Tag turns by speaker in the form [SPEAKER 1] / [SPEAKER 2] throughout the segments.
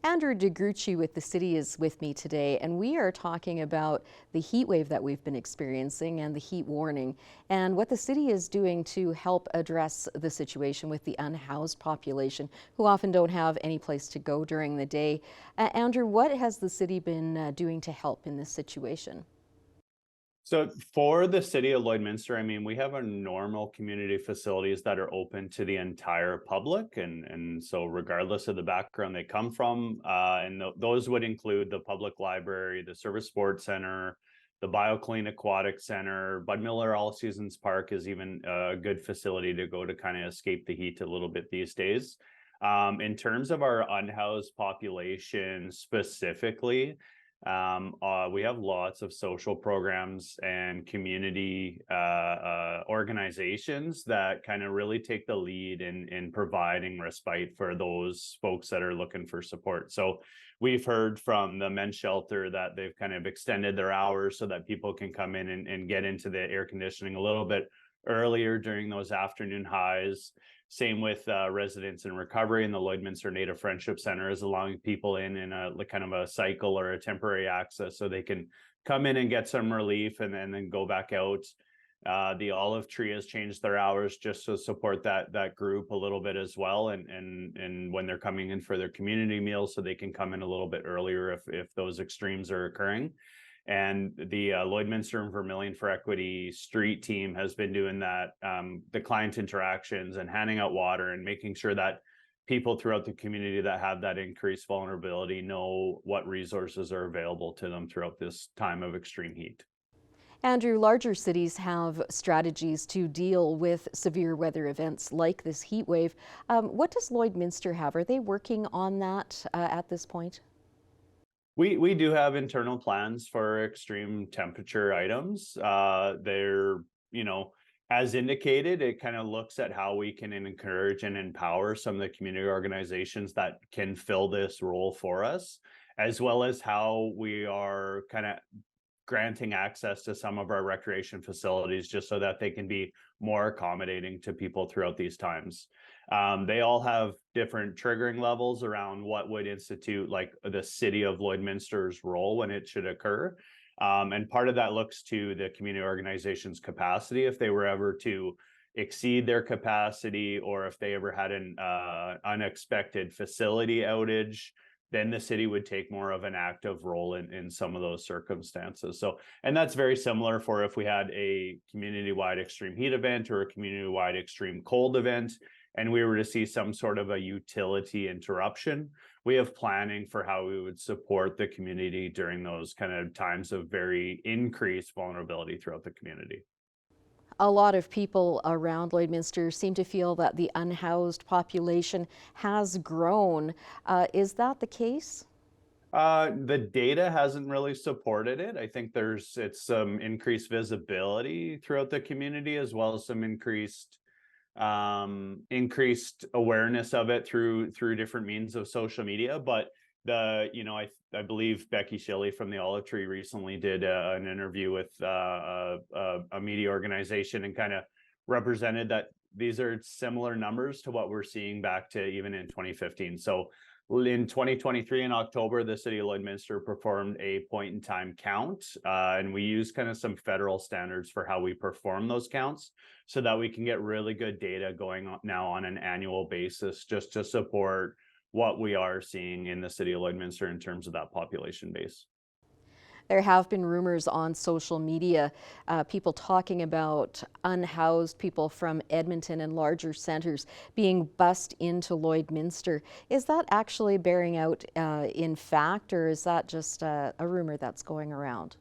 [SPEAKER 1] Andrew DeGrucci with the city is with me today, and we are talking about the heat wave that we've been experiencing and the heat warning, and what the city is doing to help address the situation with the unhoused population who often don't have any place to go during the day. Andrew, what has the city been doing to help in this situation?
[SPEAKER 2] So for the City of Lloydminster, I mean, we have our normal community facilities that are open to the entire public, and so regardless of the background they come from, and those would include the public library, the Service Sports Center, the BioClean Aquatic Center. Bud Miller All Seasons Park is even a good facility to go to kind of escape the heat a little bit these days. In terms of our unhoused population specifically, we have lots of social programs and community organizations that kind of really take the lead in providing respite for those folks that are looking for support. So we've heard from the men's shelter that they've kind of extended their hours so that people can come in and get into the air conditioning a little bit earlier during those afternoon highs. Same with residents in recovery, and the Lloydminster Native Friendship Center is allowing people in a like kind of a cycle or a temporary access so they can come in and get some relief and then go back out. The Olive Tree has changed their hours just to support that group a little bit as well, and when they're coming in for their community meals, so they can come in a little bit earlier if those extremes are occurring. And the Lloydminster and Vermilion for Equity street team has been doing that, the client interactions and handing out water and making sure that people throughout the community that have that increased vulnerability know what resources are available to them throughout this time of extreme heat.
[SPEAKER 1] Andrew, larger cities have strategies to deal with severe weather events like this heat wave. What does Lloydminster have? Are they working on that at this point?
[SPEAKER 2] We do have internal plans for extreme temperature items. They're, you know, as indicated, it kind of looks at how we can encourage and empower some of the community organizations that can fill this role for us, as well as how we are kind of granting access to some of our recreation facilities just so that they can be more accommodating to people throughout these times. They all have different triggering levels around what would institute like the City of Lloydminster's role when it should occur. And part of that looks to the community organization's capacity. If they were ever to exceed their capacity, or if they ever had an unexpected facility outage, then the city would take more of an active role in some of those circumstances. So, and that's very similar for if we had a community-wide extreme heat event or a community-wide extreme cold event, and we were to see some sort of a utility interruption. We have planning for how we would support the community during those kind of times of very increased vulnerability throughout the community.
[SPEAKER 1] A lot of people around Lloydminster seem to feel that the unhoused population has grown. Is that the case?
[SPEAKER 2] The data hasn't really supported it. I think it's some increased visibility throughout the community, as well as some increased awareness of it through different means of social media. But I believe Becky Shilley from the Olive Tree recently did an interview with a media organization and kind of represented that these are similar numbers to what we're seeing back to even in 2015. So in 2023 in October, the City of Lloydminster performed a point in time count, and we use kind of some federal standards for how we perform those counts so that we can get really good data going on now on an annual basis just to support what we are seeing in the City of Lloydminster in terms of that population base.
[SPEAKER 1] There have been rumors on social media, people talking about unhoused people from Edmonton and larger centres being bussed into Lloydminster. Is that actually bearing out in fact, or is that just a rumor that's going around?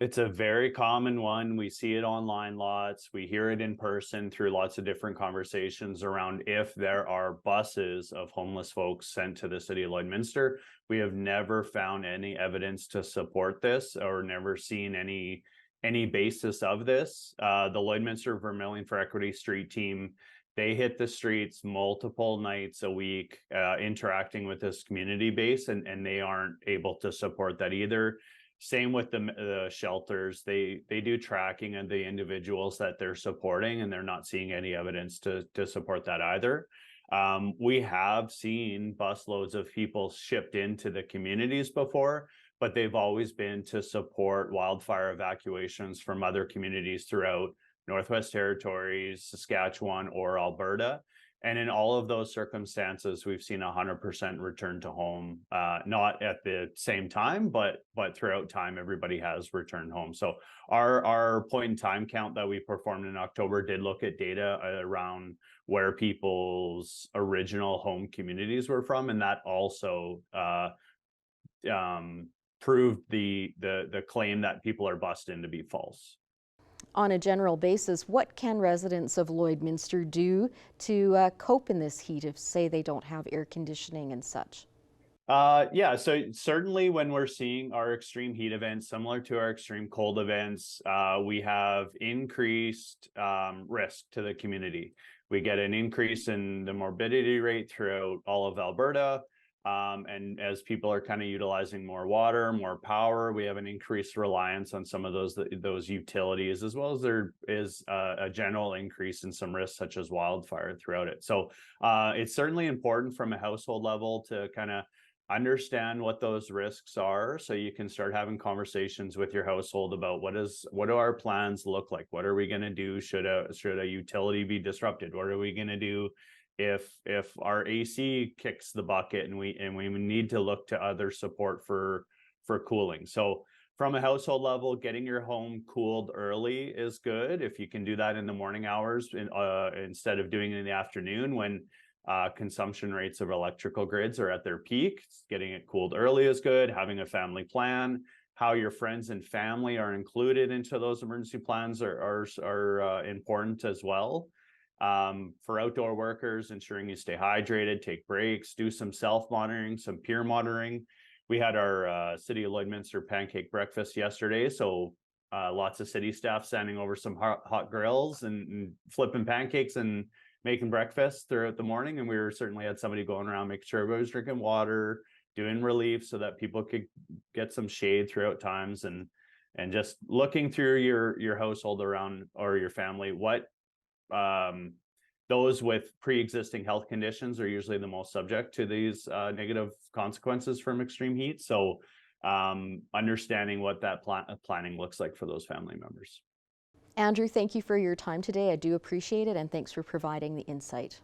[SPEAKER 2] It's a very common one. We see it online lots. We hear it in person through lots of different conversations around if there are buses of homeless folks sent to the City of Lloydminster. We have never found any evidence to support this or never seen any basis of this. The Lloydminster Vermilion for Equity street team, they hit the streets multiple nights a week, interacting with this community base, and they aren't able to support that either. Same with the shelters. They do tracking of the individuals that they're supporting, and they're not seeing any evidence to support that either. We have seen busloads of people shipped into the communities before, but they've always been to support wildfire evacuations from other communities throughout Northwest Territories, Saskatchewan, or Alberta. And in all of those circumstances, we've seen 100% return to home, not at the same time, but throughout time, everybody has returned home. So our point in time count that we performed in October did look at data around where people's original home communities were from, and that also proved the claim that people are bussed in to be false.
[SPEAKER 1] On a general basis, what can residents of Lloydminster do to cope in this heat if, say, they don't have air conditioning and such?
[SPEAKER 2] Yeah, so certainly when we're seeing our extreme heat events, similar to our extreme cold events, we have increased risk to the community. We get an increase in the morbidity rate throughout all of Alberta. And as people are kind of utilizing more water, more power, we have an increased reliance on some of those utilities, as well as there is a general increase in some risks such as wildfire throughout it. So it's certainly important from a household level to kind of understand what those risks are, so you can start having conversations with your household about what do our plans look like, what are we going to do should a utility be disrupted, what are we going to do if our AC kicks the bucket and we need to look to other support for cooling. So from a household level, getting your home cooled early is good. If you can do that in the morning hours instead of doing it in the afternoon when consumption rates of electrical grids are at their peak, getting it cooled early is good. Having a family plan, how your friends and family are included into those emergency plans are important as well. For outdoor workers, ensuring you stay hydrated, take breaks, do some self-monitoring, some peer monitoring. We had our City of Lloydminster pancake breakfast yesterday, so lots of city staff standing over some hot grills and flipping pancakes and making breakfast throughout the morning. And we certainly had somebody going around making sure everybody was drinking water, doing relief so that people could get some shade throughout times, and just looking through your household around, or your family, what those with pre-existing health conditions are usually the most subject to these negative consequences from extreme heat. So understanding what that planning looks like for those family members.
[SPEAKER 1] Andrew, thank you for your time today. I do appreciate it, and thanks for providing the insight.